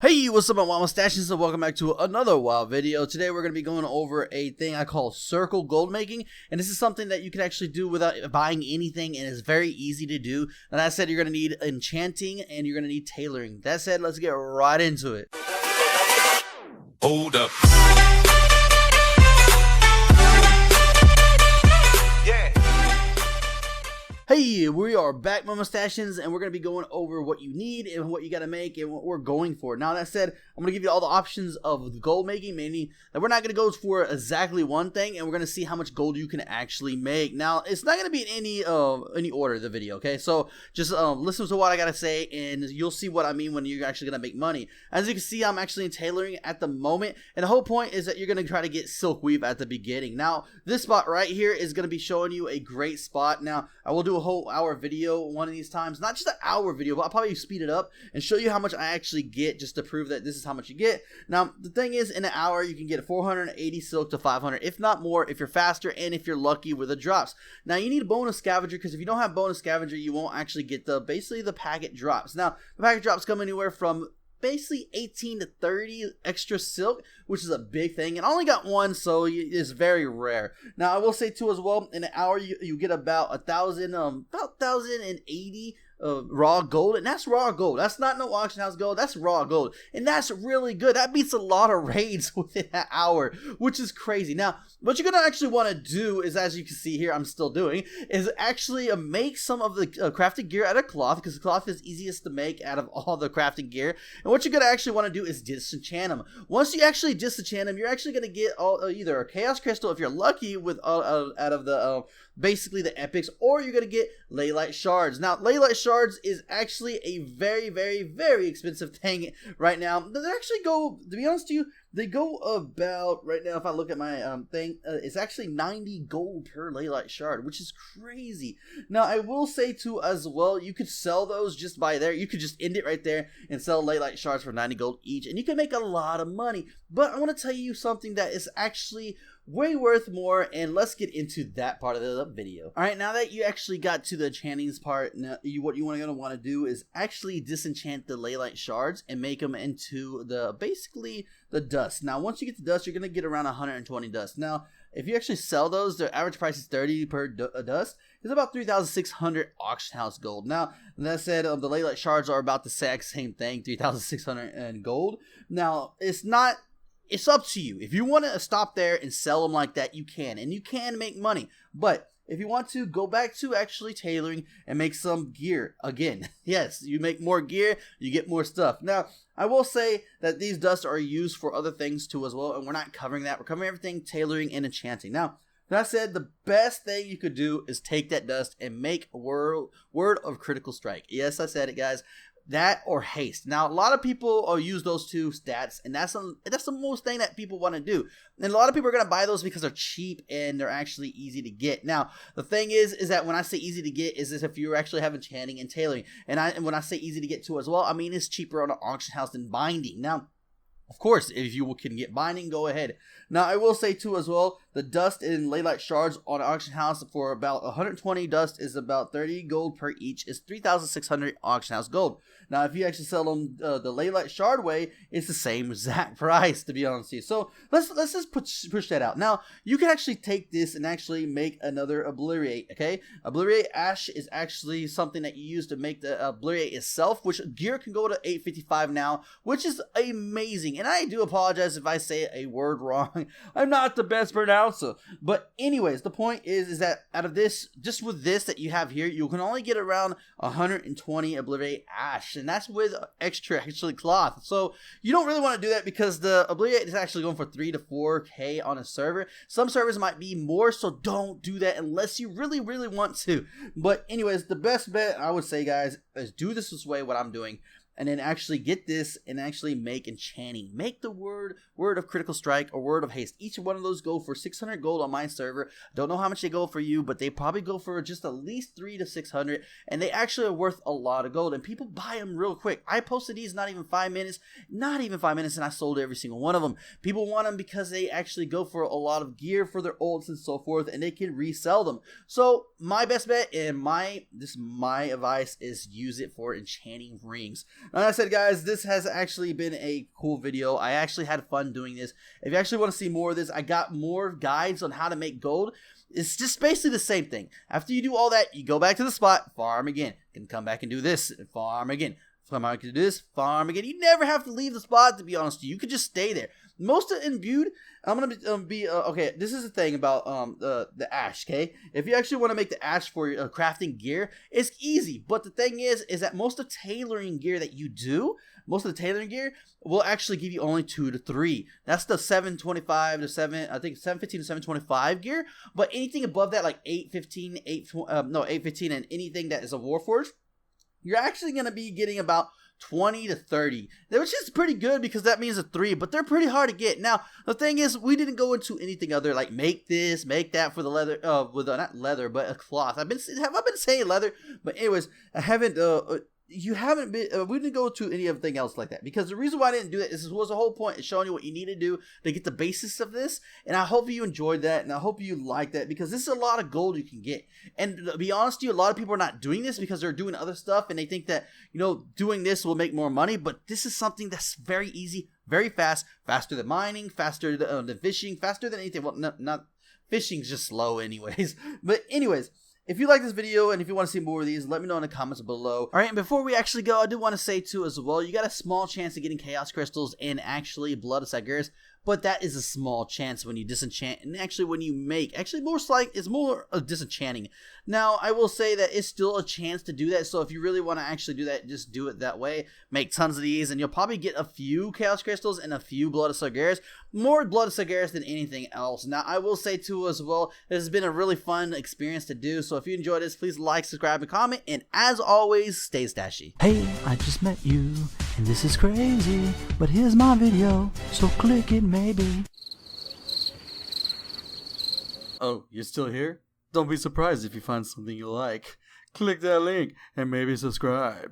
Hey, what's up, my WoW Mustaches, and welcome back to another WoW video. Today we're going to be going over a thing I call circle gold making, and this is something that you can actually do without buying anything, and it's very easy to do. And I said you're going to need enchanting, and you're going to need tailoring. That said, let's get right into it. Hold up. Hey, we are back, my mustachians, and we're going to be going over what you need and what you got to make and what we're going for. Now, that said, I'm going to give you all the options of gold making, meaning that we're not going to go for exactly one thing, and we're going to see how much gold you can actually make. Now, it's not going to be in any order of the video, okay? So, just listen to what I got to say, and you'll see what I mean when you're actually going to make money. As you can see, I'm actually in tailoring at the moment, and the whole point is that you're going to try to get silk weave at the beginning. Now, this spot right here is going to be showing you a great spot. Now, I will do a whole hour video one of these times, not just an hour video, but I'll probably speed it up and show you how much I actually get, just to prove that this is how much you get. Now, the thing is, in an hour you can get 480 silk to 500, if not more, if you're faster and if you're lucky with the drops. Now, you need a bonus scavenger, because if you don't have bonus scavenger, you won't actually get basically the packet drops. Now, the packet drops come anywhere from basically 18 to 30 extra silk, which is a big thing, and I only got one, so it's very rare. Now, I will say too as well, in an hour you get about 1,080 raw gold, and that's raw gold. That's not no auction house gold, that's raw gold, and that's really good. That beats a lot of raids within an hour, which is crazy. Now, what you're gonna actually want to do is, as you can see here, I'm still doing, is actually make some of the crafted gear out of cloth, because the cloth is easiest to make out of all the crafting gear. And what you're gonna actually want to do is disenchant them. Once you actually disenchant them, you're actually gonna get either a chaos crystal if you're lucky with out of the basically the epics, or you're gonna get Leylight shards. Now, Leylight shards is actually a very, very, very expensive thing right now. They actually go, to be honest with you, they go about, right now, if I look at my thing, it's actually 90 gold per Leylight shard, which is crazy. Now, I will say too as well, you could sell those just by there. You could just end it right there and sell Leylight shards for 90 gold each, and you can make a lot of money. But I want to tell you something that is actually way worth more, and let's get into that part of the video. Alright, now that you actually got to the enchantings part, now what you're gonna want to do is actually disenchant the Leylight shards and make them into basically the dust. Now, once you get the dust, you're gonna get around 120 dust. Now, if you actually sell those, their average price is 30 per dust. It's about 3,600 auction house gold. Now, that said, the Leylight shards are about the exact same thing, 3,600 in gold. Now, it's up to you. If you want to stop there and sell them like that, you can, and you can make money. But if you want to, go back to actually tailoring and make some gear again. Yes, you make more gear, you get more stuff. Now, I will say that these dusts are used for other things too as well, and we're not covering that. We're covering everything tailoring and enchanting. Now, that said, the best thing you could do is take that dust and make a word of critical strike. Yes, I said it, guys. That or haste. Now, a lot of people use those two stats, and that's the most thing that people want to do. And a lot of people are going to buy those because they're cheap and they're actually easy to get. Now, the thing is that when I say easy to get, is if you actually have enchanting and tailoring. And when I say easy to get too as well, I mean it's cheaper on an auction house than binding. Now, of course, if you can get binding, go ahead. Now, I will say too as well, the dust in Leylight shards on auction house for about 120 dust is about 30 gold per each. Is 3,600 auction house gold. Now, if you actually sell them the Leylight shard way, it's the same exact price, to be honest with you. So let's just push that out. Now, you can actually take this and actually make another obliterate. Okay, obliterate ash is actually something that you use to make the obliterate itself, which gear can go to 855 now, which is amazing. And I do apologize if I say a word wrong. I'm not the best pronouncer. But anyways, the point is that out of this, just with this that you have here, you can only get around 120 obliterate ash, and that's with extra actually cloth. So you don't really want to do that, because the obliterate is actually going for 3 to 4k on a server. Some servers might be more, so don't do that unless you really, really want to. But anyways, the best bet I would say, guys, is do this way, what I'm doing, and then actually get this and actually make enchanting. Make the word of critical strike or word of haste. Each one of those go for 600 gold on my server. Don't know how much they go for you, but they probably go for just at least 300 to 600, and they actually are worth a lot of gold, and people buy them real quick. I posted these not even 5 minutes, and I sold every single one of them. People want them because they actually go for a lot of gear for their ults and so forth, and they can resell them. So my best bet and my advice is use it for enchanting rings. Like I said, guys, this has actually been a cool video. I actually had fun doing this. If you actually want to see more of this, I got more guides on how to make gold. It's just basically the same thing. After you do all that, you go back to the spot, farm again. You can come back and do this, farm again. Come back and do this, farm again. You never have to leave the spot, to be honest with you. You could just stay there. Most of imbued, I'm gonna be okay. This is the thing about the ash. Okay, if you actually want to make the ash for your crafting gear, it's easy. But the thing is that most of the tailoring gear that you do, most of the tailoring gear will actually give you only 2 to 3. That's the 725 to 7. I think 715 to 725 gear. But anything above that, like 815, 815, and anything that is a Warforged, you're actually gonna be getting about 20 to 30, which is pretty good because that means a 3, but they're pretty hard to get. Now, the thing is, we didn't go into anything other like make this, make that for the leather, not leather, but a cloth. Have I been saying leather? But anyways, I haven't, you haven't been, we didn't go to anything else like that because the reason why I didn't do that is this was the whole point is showing you what you need to do to get the basis of this. And I hope you enjoyed that, and I hope you like that because this is a lot of gold you can get. And to be honest with you, a lot of people are not doing this because they're doing other stuff and they think that, you know, doing this will make more money. But this is something that's very easy, very fast, faster than mining, faster than fishing, faster than anything. Well, not fishing's just slow anyways. But anyways, if you like this video and if you want to see more of these, let me know in the comments below. Alright, and before we actually go, I do want to say too as well, you got a small chance of getting Chaos Crystals and actually Blood of Sagittarius, but that is a small chance when you disenchant, and actually when you make, actually it's more disenchanting. Now, I will say that it's still a chance to do that, so if you really want to actually do that, just do it that way. Make tons of these, and you'll probably get a few Chaos Crystals and a few Blood of Sagittarius. More Blood of Sagittarius than anything else. Now, I will say too as well, this has been a really fun experience to do, so if you enjoyed this, please like, subscribe, and comment, and as always, stay stashy. Hey, I just met you, and this is crazy, but here's my video, so click it maybe. Oh, you're still here? Don't be surprised if you find something you like. Click that link and maybe subscribe.